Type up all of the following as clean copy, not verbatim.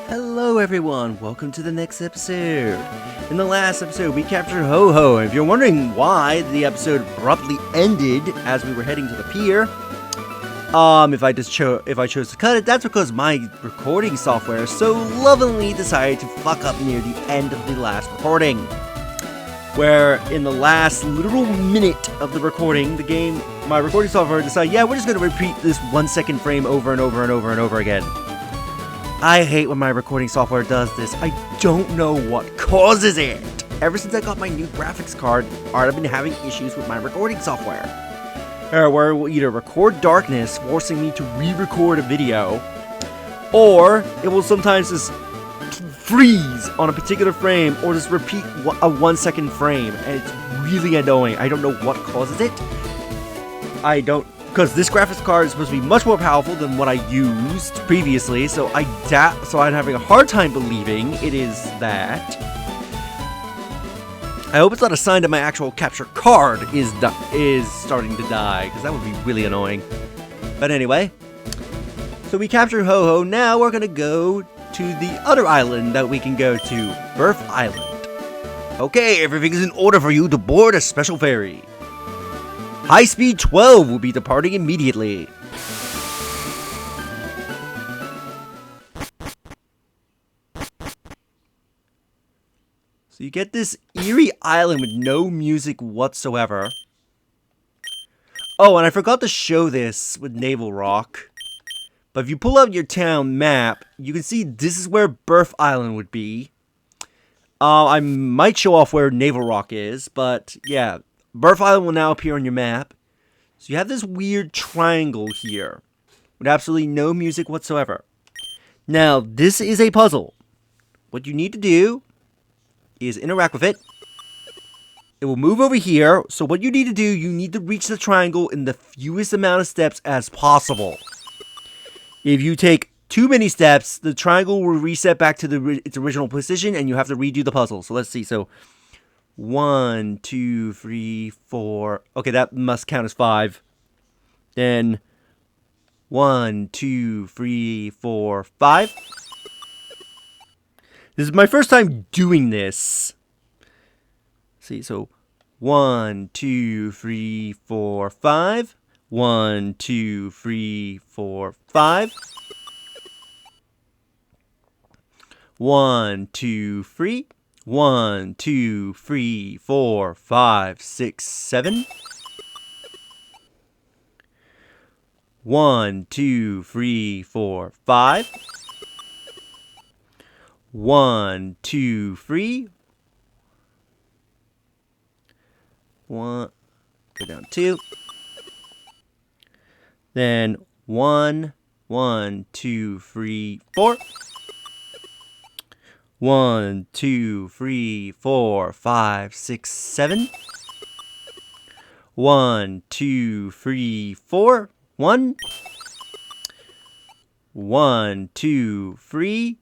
Hello everyone, welcome to the next episode. In the last episode, we captured Ho-Ho, and if you're wondering why the episode abruptly ended as we were heading to the pier, if I chose to cut it, that's because my recording software so lovingly decided to fuck up near the end of the last recording. Where in the last literal minute of the recording, my recording software decided, yeah, we're just going to repeat this 1 second frame over and over and over and over again. I hate when my recording software does this. I don't know what causes it. Ever since I got my new graphics card, I've been having issues with my recording software. Where it will either record darkness, forcing me to re-record a video, or it will sometimes just freeze on a particular frame, or just repeat a 1 second frame, and it's really annoying. I don't know what causes it. Because this graphics card is supposed to be much more powerful than what I used previously, so I'm having a hard time believing it is that. I hope it's not a sign that my actual capture card is starting to die, because that would be really annoying. But anyway, so we captured Ho-Ho. Now we're gonna go to the other island that we can go to, Birth Island. Okay, everything is in order for you to board a special ferry. High Speed 12 will be departing immediately. So you get this eerie island with no music whatsoever. Oh, and I forgot to show this with Naval Rock. But if you pull out your town map, you can see this is where Birth Island would be. I might show off where Naval Rock is, but yeah. Birth Island will now appear on your map. So you have this weird triangle here with absolutely no music whatsoever. Now, this is a puzzle. What you need to do is interact with it. It will move over here. So what you need to do, you need to reach the triangle in the fewest amount of steps as possible. If you take too many steps, the triangle will reset back to its original position and you have to redo the puzzle. So let's see. So 1, 2, 3, 4. Okay, that must count as 5. Then 1, 2, 3, 4, 5. This is my first time doing this. Let's see, so 1, 2, 3, 4, 5. 1, 2, 3, 4, 5. 1, 2, 3. 1, 2, 3, 4, 5, 6, 7. 1, 2, 3, 4, 5. 1, 2, 3. 1. Go down 2. Then 1, 1, 2, 3, 4. 1, 2, 3, 4, 5, 6, 7. 1, 2, 3, 4. 1. 1, 2, 3.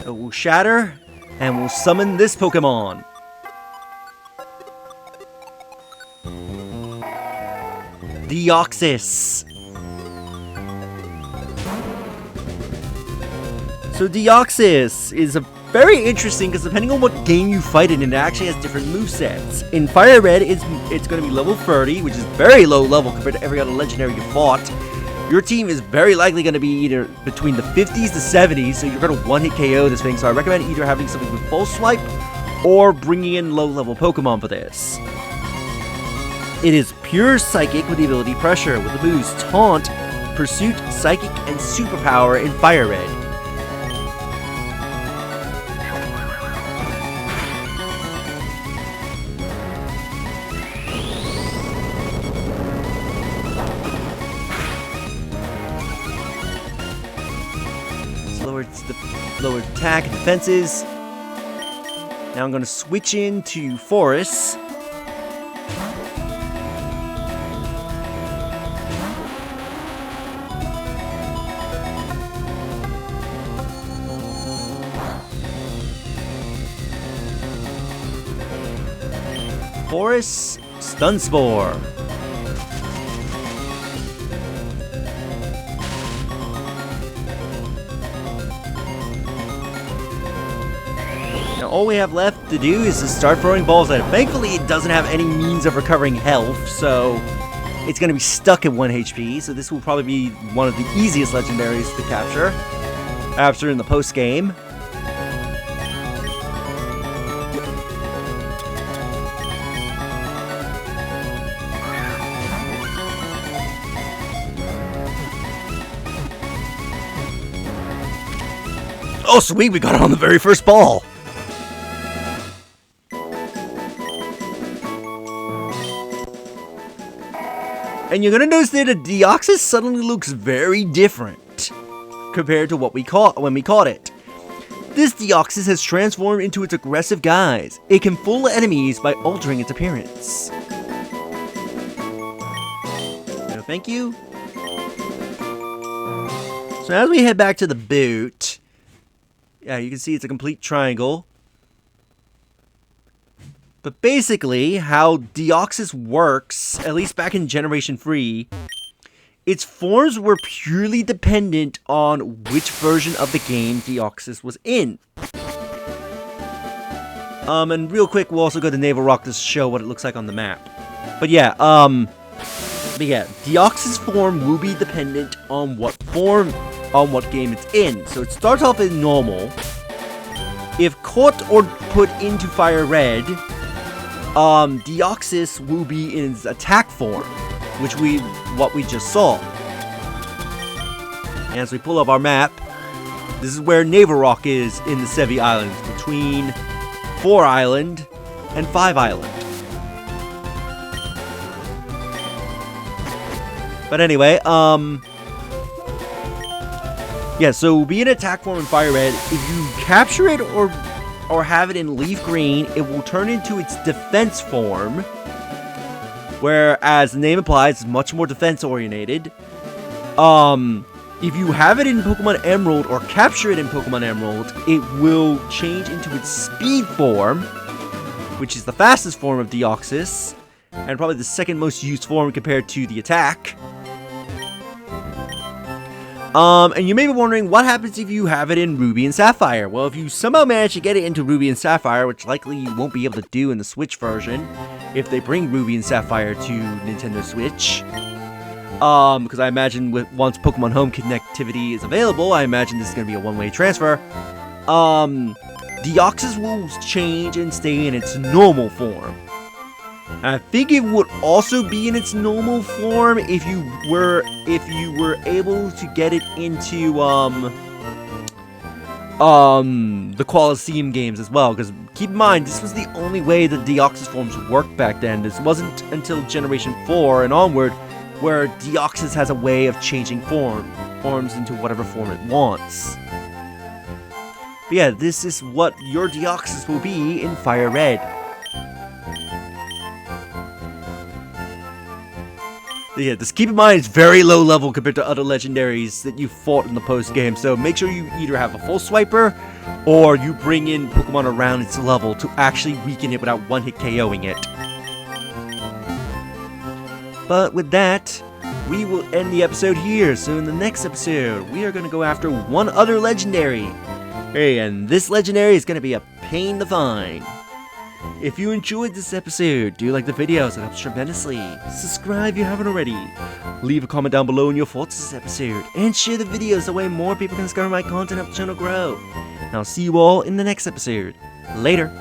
It will shatter, and we'll summon this Pokemon. Deoxys. So Deoxys is very interesting because depending on what game you fight it actually has different movesets. In FireRed, it's going to be level 30, which is very low level compared to every other legendary you fought. Your team is very likely going to be either between the 50s to 70s, so you're going to one-hit KO this thing. So I recommend either having something with Full Swipe or bringing in low-level Pokemon for this. It is pure Psychic with the ability Pressure, with the moves Taunt, Pursuit, Psychic, and Superpower in FireRed. Lowered attack and defenses. Now I'm going to switch into Forest. Forest Stun Spore. all we have left to do is to start throwing balls at it. Thankfully, it doesn't have any means of recovering health, so it's going to be stuck at 1 HP. So this will probably be one of the easiest legendaries to capture after in the post-game. Oh, sweet, we got it on the very first ball. And you're gonna notice that the Deoxys suddenly looks very different compared to what we caught when we caught it. This Deoxys has transformed into its aggressive guise. It can fool enemies by altering its appearance. No, thank you. So as we head back to the boot, yeah, you can see it's a complete triangle. But basically, how Deoxys works, at least back in Generation 3, its forms were purely dependent on which version of the game Deoxys was in. And real quick, we'll also go to Naval Rock to show what it looks like on the map. But yeah, Deoxys form will be dependent on what game it's in. So it starts off as normal. If caught or put into FireRed, Deoxys will be in its attack form, which what we just saw. And as we pull up our map, this is where Naval Rock is in the Sevi Islands, between 4 Island and 5 Island. But anyway, yeah, so be in attack form in FireRed. If you capture it or have it in Leaf Green, it will turn into its defense form, where, as the name implies, it's much more defense-oriented. If you have it in Pokemon Emerald or capture it in Pokemon Emerald, it will change into its speed form, which is the fastest form of Deoxys, and probably the second most used form compared to the attack. And you may be wondering, what happens if you have it in Ruby and Sapphire? Well, if you somehow manage to get it into Ruby and Sapphire, which likely you won't be able to do in the Switch version, if they bring Ruby and Sapphire to Nintendo Switch. Because I imagine once Pokemon Home connectivity is available, I imagine this is going to be a one-way transfer. Deoxys will change and stay in its normal form. I think it would also be in its normal form if you were able to get it into the Colosseum games as well. Because keep in mind, this was the only way that Deoxys forms worked back then. This wasn't until Generation 4 and onward where Deoxys has a way of changing forms into whatever form it wants. But yeah, this is what your Deoxys will be in FireRed. Yeah, just keep in mind it's very low level compared to other legendaries that you fought in the post game, so make sure you either have a full swiper or you bring in Pokemon around its level to actually weaken it without one-hit KOing it. But with that, we will end the episode here, so in the next episode, we are going to go after one other legendary. Hey, and this legendary is going to be a pain to find. If you enjoyed this episode, do like the videos, it helps tremendously. Subscribe if you haven't already. Leave a comment down below on your thoughts on this episode. And share the videos, that way more people can discover my content and help the channel grow. And I'll see you all in the next episode. Later.